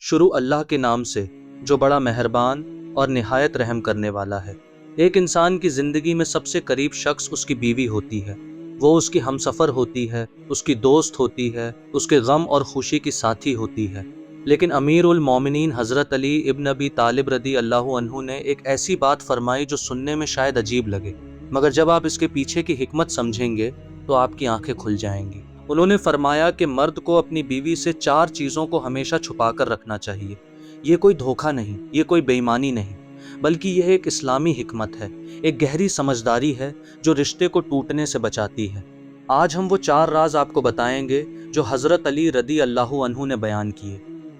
شروع اللہ کے نام سے جو بڑا مہربان اور نہایت رحم کرنے والا ہے۔ ایک انسان کی زندگی میں سب سے قریب شخص اس کی بیوی ہوتی ہے۔ وہ اس کی ہمسفر ہوتی ہے، اس کی دوست ہوتی ہے، اس کے غم اور خوشی کی ساتھی ہوتی ہے۔ لیکن امیر المومنین حضرت علی ابن ابی طالب رضی اللہ عنہ نے ایک ایسی بات فرمائی جو سننے میں شاید عجیب لگے، مگر جب آپ اس کے پیچھے کی حکمت سمجھیں گے تو آپ کی آنکھیں کھل جائیں گی۔ انہوں نے فرمایا کہ مرد کو اپنی بیوی سے 4 چیزوں کو ہمیشہ چھپا کر رکھنا چاہیے۔ یہ کوئی دھوکہ نہیں، یہ کوئی بے ایمانی نہیں، بلکہ یہ ایک اسلامی حکمت ہے، ایک گہری سمجھداری ہے جو رشتے کو ٹوٹنے سے بچاتی ہے۔ آج ہم وہ 4 راز آپ کو بتائیں گے جو حضرت علی رضی اللہ عنہ نے بیان کیے،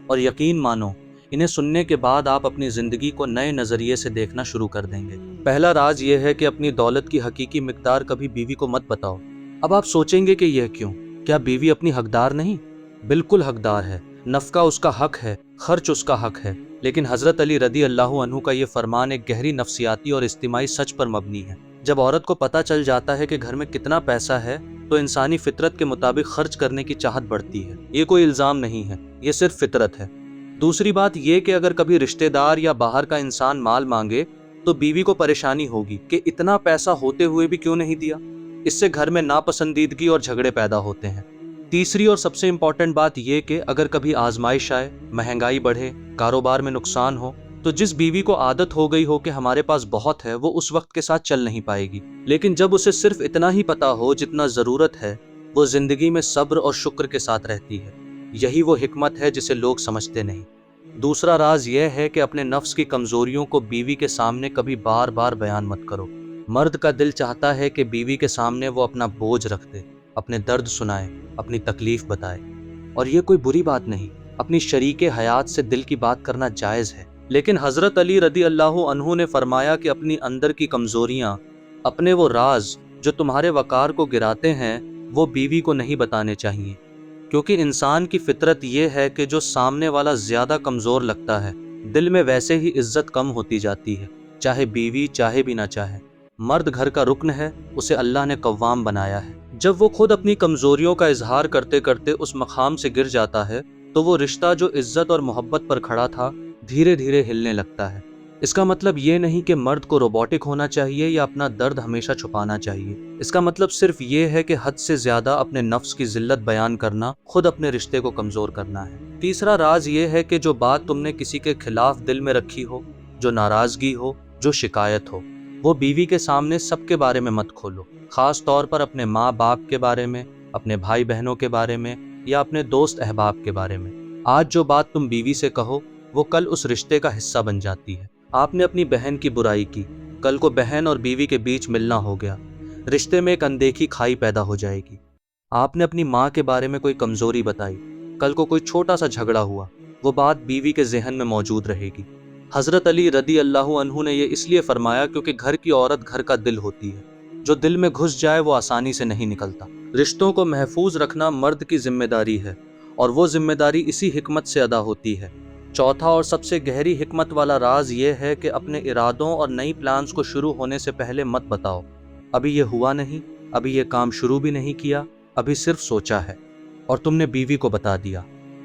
اور یقین مانو انہیں سننے کے بعد آپ اپنی زندگی کو نئے نظریے سے دیکھنا شروع کر دیں گے۔ پہلا راز یہ ہے کہ اپنی دولت کی حقیقی مقدار کبھی بیوی کو مت بتاؤ۔ اب آپ سوچیں گے کہ یہ کیوں؟ کیا بیوی اپنی حقدار نہیں؟ بالکل حقدار ہے، نفقہ اس کا حق ہے، خرچ اس کا حق ہے، لیکن حضرت علی رضی اللہ عنہ کا یہ فرمان ایک گہری نفسیاتی اور اجتماعی سچ پر مبنی ہے۔ جب عورت کو پتہ چل جاتا ہے کہ گھر میں کتنا پیسہ ہے تو انسانی فطرت کے مطابق خرچ کرنے کی چاہت بڑھتی ہے۔ یہ کوئی الزام نہیں ہے، یہ صرف فطرت ہے۔ دوسری بات یہ کہ اگر کبھی رشتہ دار یا باہر کا انسان مال مانگے تو بیوی کو پریشانی ہوگی کہ اتنا پیسہ ہوتے ہوئے بھی کیوں نہیں دیا۔ اس سے گھر میں ناپسندیدگی اور جھگڑے پیدا ہوتے ہیں۔ تیسری اور سب سے امپورٹنٹ بات یہ کہ اگر کبھی آزمائش آئے، مہنگائی بڑھے، کاروبار میں نقصان ہو، تو جس بیوی کو عادت ہو گئی ہو کہ ہمارے پاس بہت ہے، وہ اس وقت کے ساتھ چل نہیں پائے گی، لیکن جب اسے صرف اتنا ہی پتا ہو جتنا ضرورت ہے، وہ زندگی میں صبر اور شکر کے ساتھ رہتی ہے۔ یہی وہ حکمت ہے جسے لوگ سمجھتے نہیں۔ دوسرا راز یہ ہے کہ اپنے نفس کی کمزوریوں کو بیوی کے سامنے کبھی بار بار بیان مت کرو۔ مرد کا دل چاہتا ہے کہ بیوی کے سامنے وہ اپنا بوجھ رکھ دے، اپنے درد سنائے، اپنی تکلیف بتائے، اور یہ کوئی بری بات نہیں۔ اپنی شریک حیات سے دل کی بات کرنا جائز ہے، لیکن حضرت علی رضی اللہ عنہ نے فرمایا کہ اپنی اندر کی کمزوریاں، اپنے وہ راز جو تمہارے وقار کو گراتے ہیں، وہ بیوی کو نہیں بتانے چاہیے، کیونکہ انسان کی فطرت یہ ہے کہ جو سامنے والا زیادہ کمزور لگتا ہے، دل میں ویسے ہی عزت کم ہوتی جاتی ہے، چاہے بیوی چاہے بھی نہ چاہے۔ مرد گھر کا رکن ہے، اسے اللہ نے قوام بنایا ہے۔ جب وہ خود اپنی کمزوریوں کا اظہار کرتے کرتے اس مقام سے گر جاتا ہے تو وہ رشتہ جو عزت اور محبت پر کھڑا تھا دھیرے دھیرے ہلنے لگتا ہے۔ اس کا مطلب یہ نہیں کہ مرد کو روبوٹک ہونا چاہیے یا اپنا درد ہمیشہ چھپانا چاہیے۔ اس کا مطلب صرف یہ ہے کہ حد سے زیادہ اپنے نفس کی ذلت بیان کرنا خود اپنے رشتے کو کمزور کرنا ہے۔ تیسرا راز یہ ہے کہ جو بات تم نے کسی کے خلاف دل میں رکھی ہو، جو ناراضگی ہو، جو شکایت ہو، وہ بیوی کے سامنے سب کے بارے میں مت کھولو، خاص طور پر اپنے ماں باپ کے بارے میں، اپنے بھائی بہنوں کے بارے میں، یا اپنے دوست احباب کے بارے میں۔ آج جو بات تم بیوی سے کہو وہ کل اس رشتے کا حصہ بن جاتی ہے۔ آپ نے اپنی بہن کی برائی کی، کل کو بہن اور بیوی کے بیچ ملنا ہو گیا، رشتے میں ایک اندیکھی کھائی پیدا ہو جائے گی۔ آپ نے اپنی ماں کے بارے میں کوئی کمزوری بتائی، کل کو کوئی چھوٹا سا جھگڑا ہوا، وہ بات بیوی کے ذہن میں موجود رہے گی۔ حضرت علی رضی اللہ عنہ نے یہ اس لیے فرمایا کیونکہ گھر کی عورت گھر کا دل ہوتی ہے، جو دل میں گھس جائے وہ آسانی سے نہیں نکلتا۔ رشتوں کو محفوظ رکھنا مرد کی ذمہ داری ہے، اور وہ ذمہ داری اسی حکمت سے ادا ہوتی ہے۔ چوتھا اور سب سے گہری حکمت والا راز یہ ہے کہ اپنے ارادوں اور نئی پلانز کو شروع ہونے سے پہلے مت بتاؤ۔ ابھی یہ ہوا نہیں، ابھی یہ کام شروع بھی نہیں کیا، ابھی صرف سوچا ہے، اور تم نے بیوی کو بتا دیا۔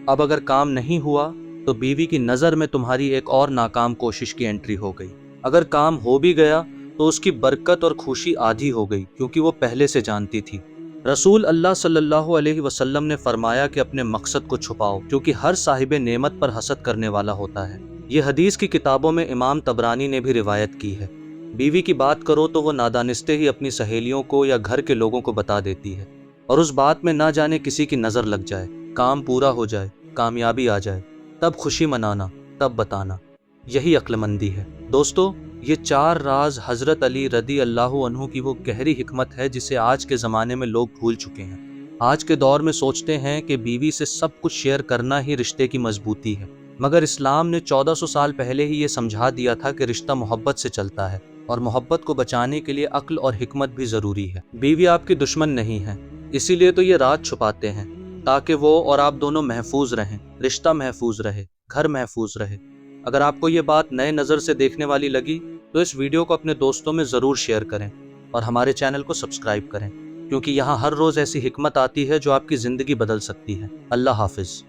اب اگر کام نہیں ہوا تو بیوی کی نظر میں تمہاری ایک اور ناکام کوشش کی انٹری ہو گئی۔ اگر کام ہو بھی گیا تو اس کی برکت اور خوشی آدھی ہو گئی، کیونکہ وہ پہلے سے جانتی تھی۔ رسول اللہ صلی اللہ علیہ وسلم نے فرمایا کہ اپنے مقصد کو چھپاؤ، کیونکہ ہر صاحب نعمت پر حسد کرنے والا ہوتا ہے۔ یہ حدیث کی کتابوں میں امام طبرانی نے بھی روایت کی ہے۔ بیوی کی بات کرو تو وہ نادانستے ہی اپنی سہیلیوں کو یا گھر کے لوگوں کو بتا دیتی ہے، اور اس بات میں نہ جانے کسی کی نظر لگ جائے، کام پورا ہو جائے، کامیابی آ جائے، تب خوشی منانا، تب بتانا۔ یہی عقل مندی ہے۔ دوستو، یہ 4 راز حضرت علی رضی اللہ عنہ کی وہ گہری حکمت ہے جسے آج کے زمانے میں لوگ بھول چکے ہیں۔ آج کے دور میں سوچتے ہیں کہ بیوی سے سب کچھ شیئر کرنا ہی رشتے کی مضبوطی ہے، مگر اسلام نے 1400 سال پہلے ہی یہ سمجھا دیا تھا کہ رشتہ محبت سے چلتا ہے، اور محبت کو بچانے کے لیے عقل اور حکمت بھی ضروری ہے۔ بیوی آپ کی دشمن نہیں ہے، اسی لیے تو یہ راز چھپاتے ہیں، تاکہ وہ اور آپ دونوں محفوظ رہیں، رشتہ محفوظ رہے، گھر محفوظ رہے۔ اگر آپ کو یہ بات نئے نظر سے دیکھنے والی لگی تو اس ویڈیو کو اپنے دوستوں میں ضرور شیئر کریں، اور ہمارے چینل کو سبسکرائب کریں، کیونکہ یہاں ہر روز ایسی حکمت آتی ہے جو آپ کی زندگی بدل سکتی ہے۔ اللہ حافظ۔